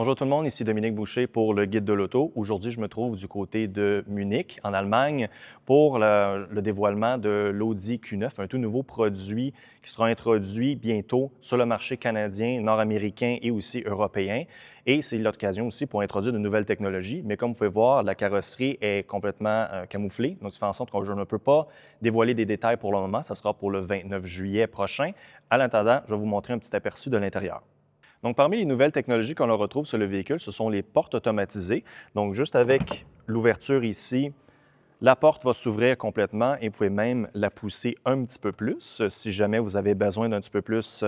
Bonjour tout le monde, ici Dominique Boucher pour le Guide de l'auto. Aujourd'hui, je me trouve du côté de Munich, en Allemagne, pour le dévoilement de l'Audi Q9, un tout nouveau produit qui sera introduit bientôt sur le marché canadien, nord-américain et aussi européen. Et c'est l'occasion aussi pour introduire de nouvelles technologies. Mais comme vous pouvez voir, la carrosserie est complètement camouflée, donc ça fait en sorte que je ne peux pas dévoiler des détails pour le moment. Ça sera pour le 29 juillet prochain. À l'intendant, je vais vous montrer un petit aperçu de l'intérieur. Donc, parmi les nouvelles technologies qu'on retrouve sur le véhicule, ce sont les portes automatisées. Donc, juste avec l'ouverture ici, la porte va s'ouvrir complètement et vous pouvez même la pousser un petit peu plus si jamais vous avez besoin d'un petit peu plus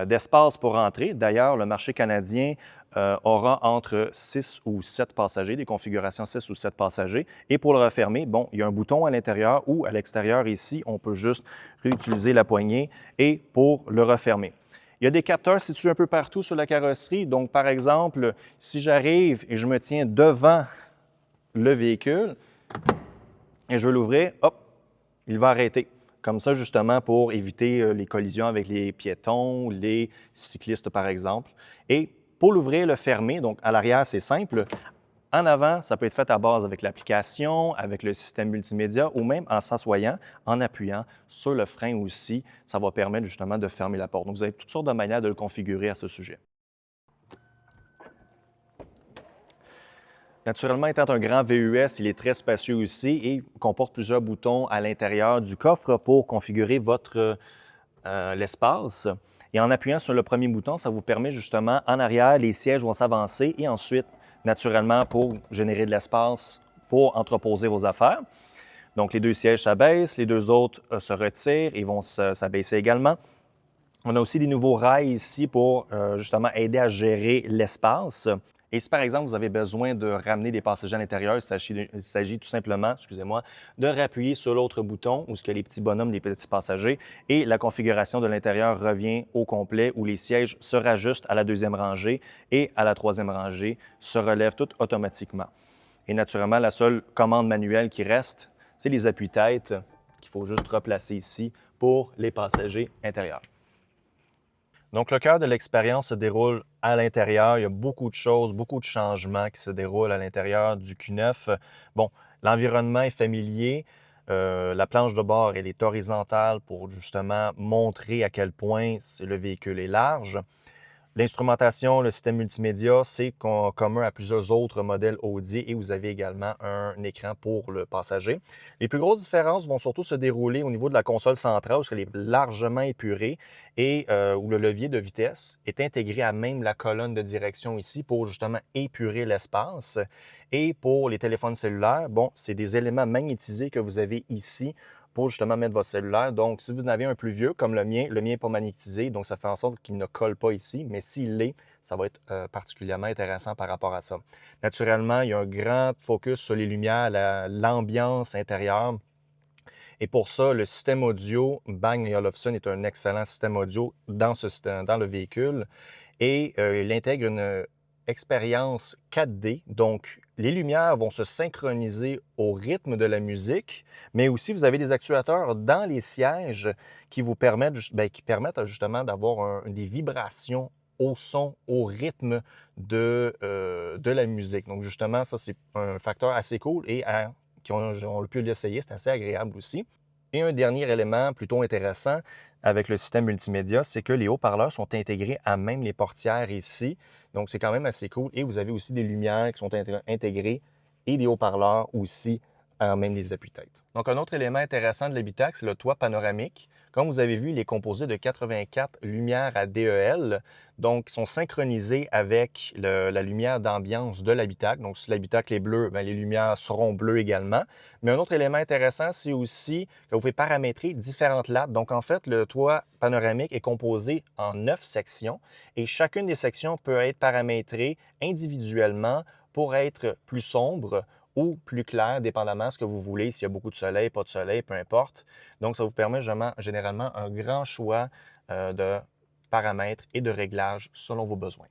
d'espace pour entrer. D'ailleurs, le marché canadien aura entre 6 ou 7 passagers, des configurations 6 ou 7 passagers. Et pour le refermer, bon, il y a un bouton à l'intérieur ou à l'extérieur ici, on peut juste réutiliser la poignée et pour le refermer. Il y a des capteurs situés un peu partout sur la carrosserie. Donc, par exemple, si j'arrive et je me tiens devant le véhicule et je veux l'ouvrir, hop, il va arrêter. Comme ça, justement, pour éviter les collisions avec les piétons, les cyclistes, par exemple. Et pour l'ouvrir, le fermer, donc à l'arrière, c'est simple. En avant, ça peut être fait à base avec l'application, avec le système multimédia ou même en s'assoyant, en appuyant sur le frein aussi. Ça va permettre justement de fermer la porte. Donc, vous avez toutes sortes de manières de le configurer à ce sujet. Naturellement, étant un grand VUS, il est très spacieux aussi et comporte plusieurs boutons à l'intérieur du coffre pour configurer votre l'espace. Et en appuyant sur le premier bouton, ça vous permet justement, en arrière, les sièges vont s'avancer et ensuite, naturellement, pour générer de l'espace pour entreposer vos affaires. Donc, les deux sièges s'abaissent, les deux autres se retirent et vont s'abaisser également. On a aussi des nouveaux rails ici pour justement aider à gérer l'espace. Et si par exemple vous avez besoin de ramener des passagers à l'intérieur, il s'agit tout simplement, excusez-moi, de réappuyer sur l'autre bouton où il y a les petits bonhommes, les petits passagers, et la configuration de l'intérieur revient au complet où les sièges se rajustent à la deuxième rangée et à la troisième rangée se relèvent tout automatiquement. Et naturellement, la seule commande manuelle qui reste, c'est les appuis-têtes qu'il faut juste replacer ici pour les passagers intérieurs. Donc, le cœur de l'expérience se déroule à l'intérieur. Il y a beaucoup de choses, beaucoup de changements qui se déroulent à l'intérieur du Q9. Bon, l'environnement est familier. La planche de bord, elle est horizontale pour justement montrer à quel point le véhicule est large. L'instrumentation, le système multimédia, c'est commun à plusieurs autres modèles Audi et vous avez également un écran pour le passager. Les plus grosses différences vont surtout se dérouler au niveau de la console centrale où elle est largement épurée et où le levier de vitesse est intégré à même la colonne de direction ici pour justement épurer l'espace. Et pour les téléphones cellulaires, bon, c'est des éléments magnétisés que vous avez ici pour justement mettre votre cellulaire. Donc, si vous en avez un plus vieux comme le mien n'est pas magnétisé, donc ça fait en sorte qu'il ne colle pas ici, mais s'il l'est, ça va être particulièrement intéressant par rapport à ça. Naturellement, il y a un grand focus sur les lumières, l'ambiance intérieure. Et pour ça, le système audio Bang & Olufsen est un excellent système audio dans le véhicule et il intègre une expérience 4D. Donc, les lumières vont se synchroniser au rythme de la musique, mais aussi vous avez des actuateurs dans les sièges qui vous permettent, justement d'avoir des vibrations au son, au rythme de la musique. Donc, justement, ça, c'est un facteur assez cool et qui ont pu l'essayer, c'est assez agréable aussi. Et un dernier élément plutôt intéressant avec le système multimédia, c'est que les haut-parleurs sont intégrés à même les portières ici. Donc, c'est quand même assez cool. Et vous avez aussi des lumières qui sont intégrées et des haut-parleurs aussi à même les appuis-têtes. Donc, un autre élément intéressant de l'habitacle, c'est le toit panoramique. Comme vous avez vu, il est composé de 84 lumières à DEL, donc qui sont synchronisées avec la lumière d'ambiance de l'habitacle. Donc, si l'habitacle est bleu, bien, les lumières seront bleues également. Mais un autre élément intéressant, c'est aussi que vous pouvez paramétrer différentes lattes. Donc, en fait, le toit panoramique est composé en 9 sections et chacune des sections peut être paramétrée individuellement pour être plus sombre ou plus clair, dépendamment de ce que vous voulez, s'il y a beaucoup de soleil, pas de soleil, peu importe. Donc, ça vous permet généralement un grand choix de paramètres et de réglages selon vos besoins.